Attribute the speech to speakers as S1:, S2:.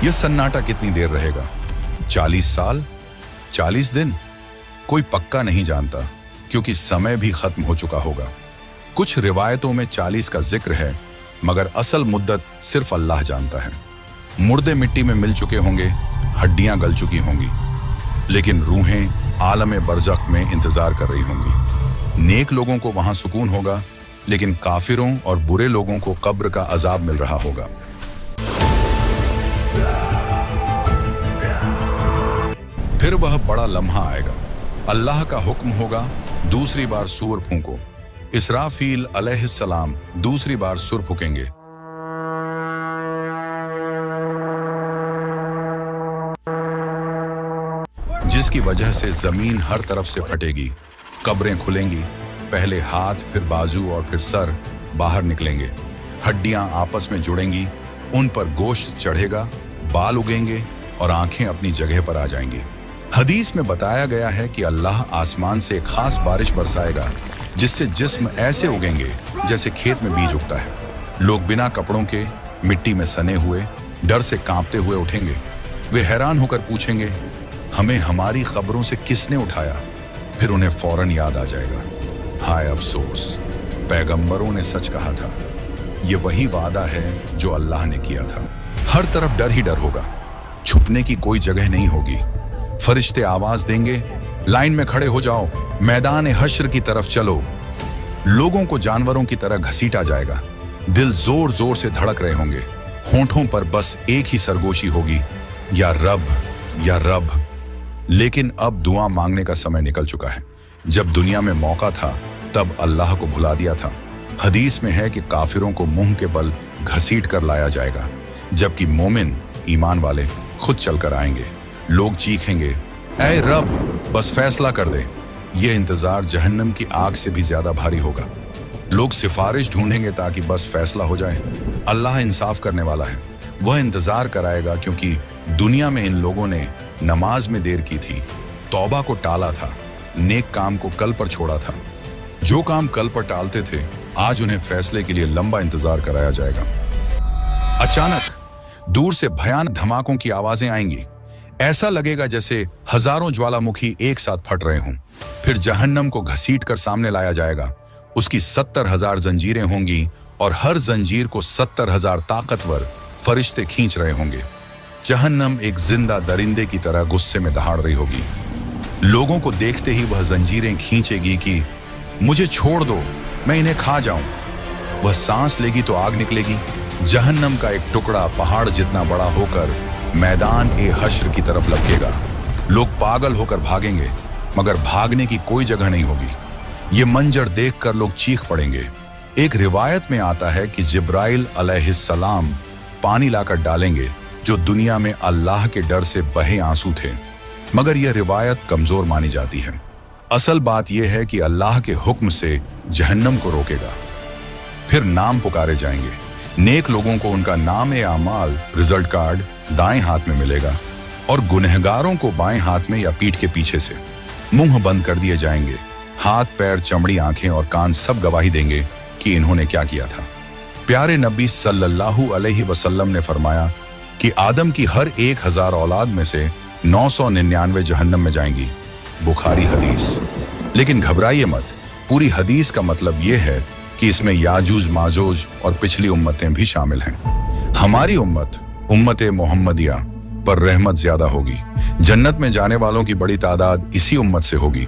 S1: यह सन्नाटा कितनी देर रहेगा? 40 साल? 40 दिन? कोई पक्का नहीं जानता, क्योंकि समय भी खत्म हो चुका होगा। कुछ रिवायतों में 40 का जिक्र है, मगर असल मुद्दत सिर्फ अल्लाह जानता है। मुर्दे मिट्टी में मिल चुके होंगे, हड्डियां गल चुकी होंगी, लेकिन रूहें आलम बरज़ख में इंतजार कर रही होंगी। नेक लोगों को वहां सुकून होगा, लेकिन काफिरों और बुरे लोगों को कब्र का अजाब मिल रहा होगा। फिर वह बड़ा लम्हा आएगा, अल्लाह का हुक्म होगा, दूसरी बार सूर फूंको। इसराफील अलैहिस्सलाम दूसरी बार सुर फूकेंगे। जिसकी वजह से जमीन हर तरफ से फटेगी, कब्रें खुलेंगी, पहले हाथ, फिर बाजू और फिर सर बाहर निकलेंगे। हड्डियां आपस में जुड़ेंगी, उन पर गोश्त चढ़ेगा, बाल उगेंगे और आंखें अपनी जगह पर आ जाएंगी। हदीस में बताया गया है कि अल्लाह आसमान से एक खास बारिश बरसाएगा, जिससे जिस्म ऐसे उगेंगे जैसे खेत में बीज उगता है। लोग बिना कपड़ों के मिट्टी में सने हुए डर से कांपते हुए उठेंगे। वे हैरान होकर पूछेंगे, हमें हमारी कब्रों से किसने उठाया? फिर उन्हें फौरन याद आ जाएगा, हाय अफसोस, पैगंबरों ने सच कहा था। ये वही वादा है जो अल्लाह ने किया था। हर तरफ डर ही डर होगा, छुपने की कोई जगह नहीं होगी। फरिश्ते आवाज देंगे, लाइन में खड़े हो जाओ, मैदान हश्र की तरफ चलो। लोगों को जानवरों की तरह घसीटा जाएगा। दिल जोर जोर से धड़क रहे होंगे। होंठों पर बस एक ही सरगोशी होगी, या रब, या रब। लेकिन अब दुआ मांगने का समय निकल चुका है। जब दुनिया में मौका था, तब अल्लाह को भुला दिया था। हदीस में है कि काफिरों को मुंह के बल घसीट कर लाया जाएगा, जबकि मोमिन, ईमान वाले खुद चलकर आएंगे। लोग चीखेंगे, ऐ रब, बस फैसला कर दे। ये इंतजार जहन्नम की आग से भी ज्यादा भारी होगा। लोग सिफारिश ढूंढेंगे ताकि बस फैसला हो जाए। अल्लाह इंसाफ करने वाला है, वह इंतजार कराएगा, क्योंकि दुनिया में इन लोगों ने नमाज में देर की थी, तौबा को टाला था, नेक काम को कल पर छोड़ा था। जो काम कल पर टालते थे, आज उन्हें फैसले के लिए लंबा इंतजार कराया जाएगा। अचानक दूर से भयानक धमाकों की आवाजें आएंगी। ऐसा लगेगा जैसे हजारों ज्वालामुखी एक साथ फट रहे हों। फिर जहन्नम को घसीट कर सामने लाया जाएगा। उसकी 70,000 जंजीरें होंगी और हर जंजीर को 70,000 ताकतवर फरिश्ते खींच रहे होंगे। जहन्नम एक जिंदा दरिंदे की तरह गुस्से में दहाड़ रही होगी। लोगों को देखते ही वह जंजीरें खींचेगी कि मुझे छोड़ दो, मैं इन्हें खा जाऊं। वह सांस लेगी तो आग निकलेगी। जहन्नम का एक टुकड़ा पहाड़ जितना बड़ा होकर मैदान हश्र की तरफ लपकेगा। लोग पागल होकर भागेंगे, मगर भागने की कोई जगह नहीं होगी। ये मंजर देखकर लोग चीख पड़ेंगे। एक रिवायत में आता है कि जिब्राइल अलैहिस्सलाम पानी लाकर डालेंगे, जो दुनिया में अल्लाह के डर से बहे आंसू थे, मगर यह रिवायत कमजोर मानी जाती है। असल बात यह है कि अल्लाह के हुक्म से जहन्नम को रोकेगा। फिर नाम पुकारे जाएंगे। नेक लोगों को उनका नाम आमाल रिजल्ट कार्ड दाएं हाथ में मिलेगा और गुनहगारों को बाएं हाथ में या पीठ के पीछे से। मुंह बंद कर दिए जाएंगे। हाथ, पैर, चमड़ी, आंखें और कान सब गवाही देंगे कि इन्होंने क्या किया था। प्यारे नबी सल्लल्लाहु अलैहि वसल्लम ने फरमाया कि आदम की हर 1000 औलाद में से 999 जहन्नम में जाएंगी। बुखारी हदीस। लेकिन घबराइए मत, पूरी हदीस का मतलब यह है कि इसमें याजूज माजूज और पिछली उम्मतें भी शामिल हैं। हमारी उम्मत मोहम्मदिया पर रहमत ज्यादा होगी। जन्नत में जाने वालों की बड़ी तादाद इसी उम्मत से होगी।